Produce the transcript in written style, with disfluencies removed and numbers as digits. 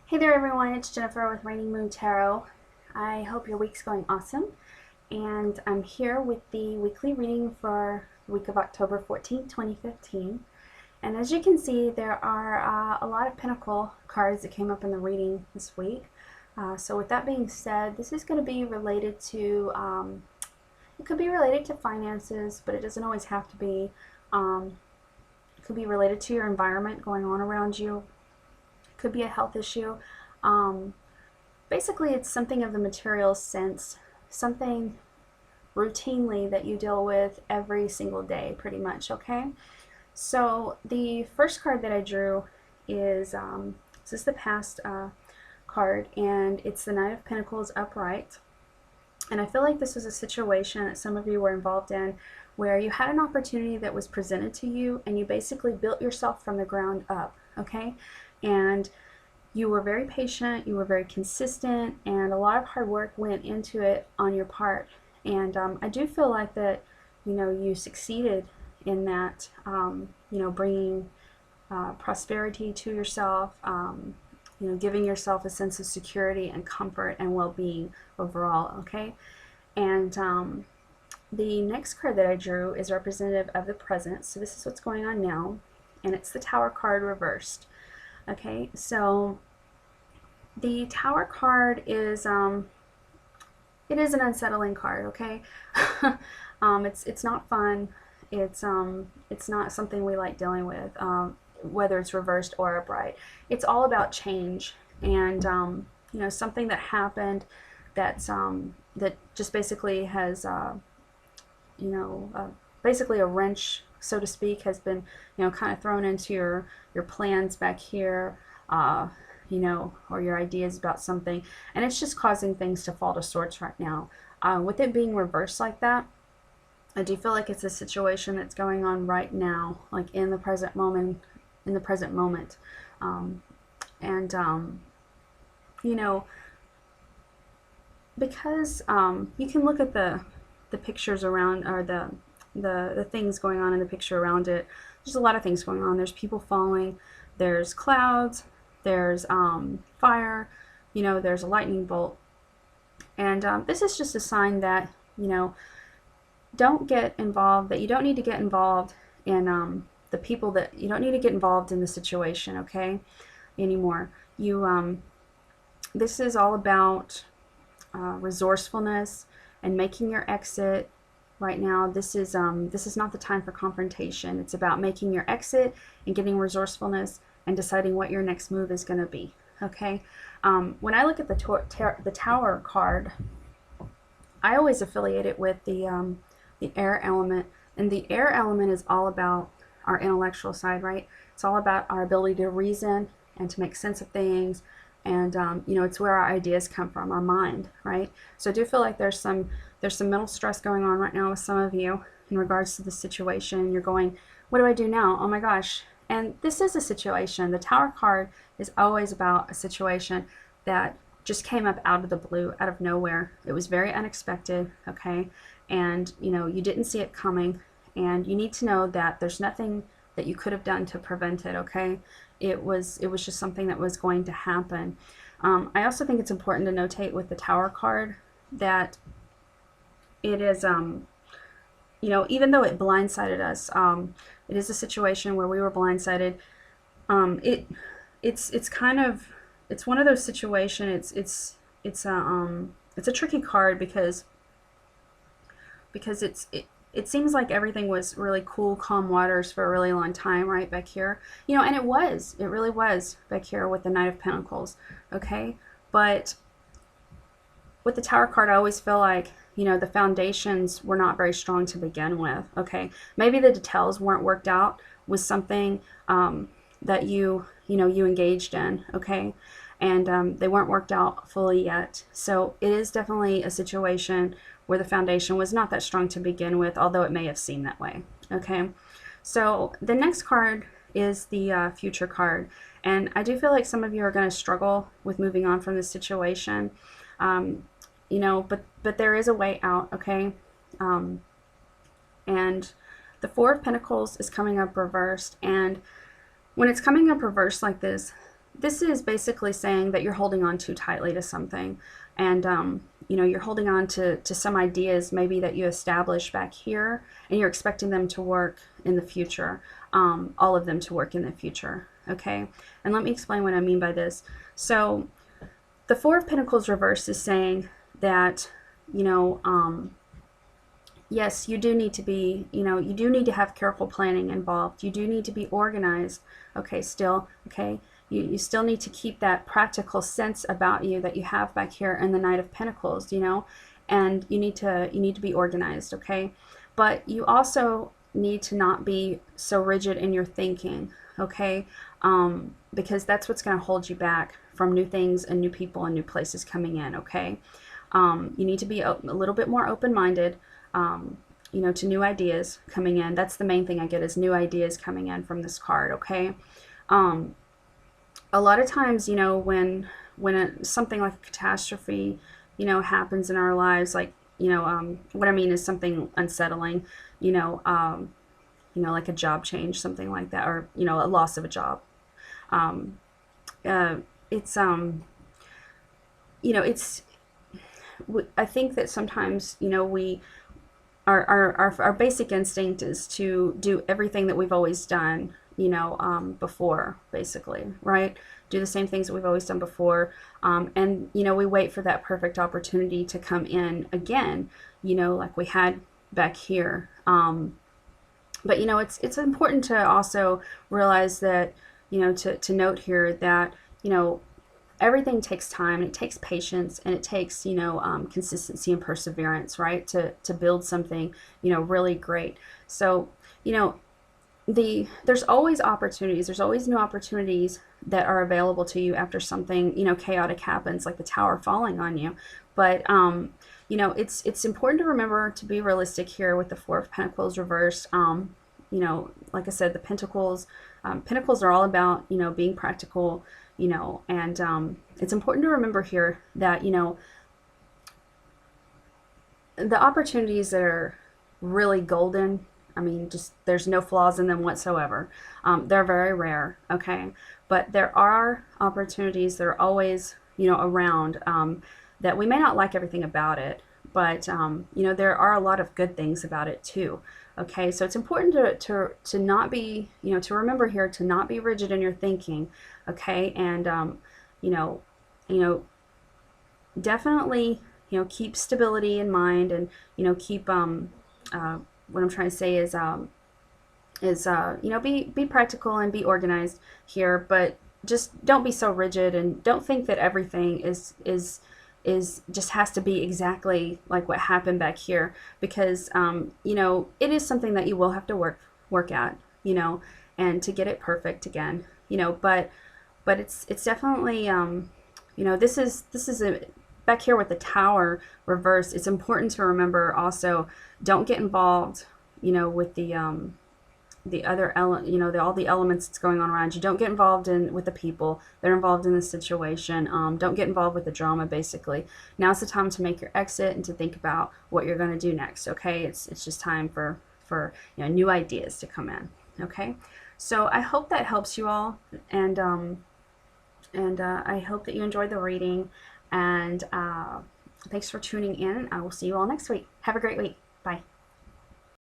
Hey there everyone, it's Jennifer with Raining Moon Tarot. I hope your week's going awesome, and I'm here with the weekly reading for the week of October 14th, 2015. And as you can see, there are a lot of Pentacle cards that came up in the reading this week. So with that being said, this is going to be related to, it could be related to finances, but it doesn't always have to be. It could be related to your environment going on around you. Could be a health issue. Basically, it's something of the material sense, something routinely that you deal with every single day, pretty much, okay? So the first card that I drew is, this is the past card, and it's the Knight of Pentacles upright. And I feel like this was a situation that some of you were involved in where you had an opportunity that was presented to you and you basically built yourself from the ground up, okay? And you were very patient, you were very consistent, and a lot of hard work went into it on your part. And I do feel like that, you succeeded in that, bringing prosperity to yourself, giving yourself a sense of security and comfort and well-being overall, okay? And the next card that I drew is representative of the present, so this is what's going on now, and it's the Tower card reversed. Okay, so the Tower card is it is an unsettling card. Okay, it's not fun. It's not something we like dealing with, whether it's reversed or upright. It's all about change, and something that happened that's that just basically has basically a wrench, so to speak, has been kind of thrown into your plans back here, or your ideas about something, and it's just causing things to fall to sorts right now. With it being reversed like that, I do feel like it's a situation that's going on right now, like in the present moment, because you can look at the pictures around, or the things going on in the picture around it. There's a lot of things going on. There's people falling, there's clouds, there's fire, there's a lightning bolt. And this is just a sign that, don't get involved, that you don't need to get involved in the people, that you don't need to get involved in the situation, okay, anymore. This is all about resourcefulness and making your exit. Right now, this is not the time for confrontation. It's about making your exit and getting resourcefulness and deciding what your next move is going to be. Okay. When I look at the Tower card, I always affiliate it with the air element, and the air element is all about our intellectual side, right? It's all about our ability to reason and to make sense of things, and it's where our ideas come from, our mind, right? So I do feel like there's some mental stress going on right now with some of you in regards to the situation. You're going, what do I do now? Oh my gosh. And this is a situation. The Tower card is always about a situation that just came up out of the blue, out of nowhere. It was very unexpected, okay? And you didn't see it coming, and you need to know that there's nothing that you could have done to prevent it, okay? It was just something that was going to happen. I also think it's important to notate with the Tower card that it is, even though it blindsided us, it is a situation where we were blindsided. It's one of those situations. It's a tricky card because it seems like everything was really cool, calm waters for a really long time, right, back here. And it really was back here with the Knight of Pentacles, okay? But with the Tower card, I always feel like, the foundations were not very strong to begin with, okay? Maybe the details weren't worked out with something that you engaged in, okay? And they weren't worked out fully yet. So it is definitely a situation where the foundation was not that strong to begin with, although it may have seemed that way, okay? So the next card is the Future card, and I do feel like some of you are going to struggle with moving on from this situation, but there is a way out, okay? And the Four of Pentacles is coming up reversed, and when it's coming up reversed like this, this is basically saying that you're holding on too tightly to something, and you know, you're holding on to some ideas maybe that you established back here, and you're expecting them to work in the future, all of them to work in the future. Okay, and let me explain what I mean by this. So the Four of Pentacles reverse is saying that, you know, yes, you do need to be, you know, you do need to have careful planning involved. You do need to be organized. Okay, still, okay. You still need to keep that practical sense about you that you have back here in the Knight of Pentacles, you know, and you need to be organized, okay? But you also need to not be so rigid in your thinking, okay? Because that's what's going to hold you back from new things and new people and new places coming in, okay? You need to be a little bit more open-minded, you know, to new ideas coming in. That's the main thing I get, is new ideas coming in from this card, okay? A lot of times, you know, when something like a catastrophe, you know, happens in our lives, like, you know, what I mean is something unsettling, you know, like a job change, something like that, or, you know, a loss of a job. It's, you know, it's, I think that sometimes, you know, our basic instinct is to do everything that we've always done, you know, before, basically, right? Do the same things that we've always done before. And, you know, we wait for that perfect opportunity to come in again, you know, like we had back here. But, you know, it's important to also realize that, you know, to note here that, you know, everything takes time, it takes patience, and it takes, you know, consistency and perseverance, right, to build something, you know, really great. So, you know, there's always opportunities, there's always new opportunities that are available to you after something, you know, chaotic happens, like the tower falling on you. But you know, it's important to remember to be realistic here with the Four of Pentacles reversed. You know, like I said, the Pentacles are all about, you know, being practical, you know, and it's important to remember here that, you know, the opportunities that are really golden, I mean, just there's no flaws in them whatsoever. They're very rare, okay? But there are opportunities that are always, you know, around, that we may not like everything about it, but, you know, there are a lot of good things about it too, okay? So it's important to not be, you know, to remember here to not be rigid in your thinking, okay? And, you know, definitely, you know, keep stability in mind, and, you know, keep, what I'm trying to say is you know, be practical and be organized here, but just don't be so rigid, and don't think that everything is just has to be exactly like what happened back here, because you know, it is something that you will have to work at, you know, and to get it perfect again, you know, but it's definitely, you know, this is a back here with the Tower reversed. It's important to remember also, don't get involved, you know, with the other you know, all the elements that's going on around you. Don't get involved with the people that are involved in the situation. Don't get involved with the drama, basically. Now's the time to make your exit and to think about what you're going to do next, okay? It's just time for you know, new ideas to come in, okay? So I hope that helps you all, and I hope that you enjoyed the reading, and thanks for tuning in. I will see you all next week. Have a great week.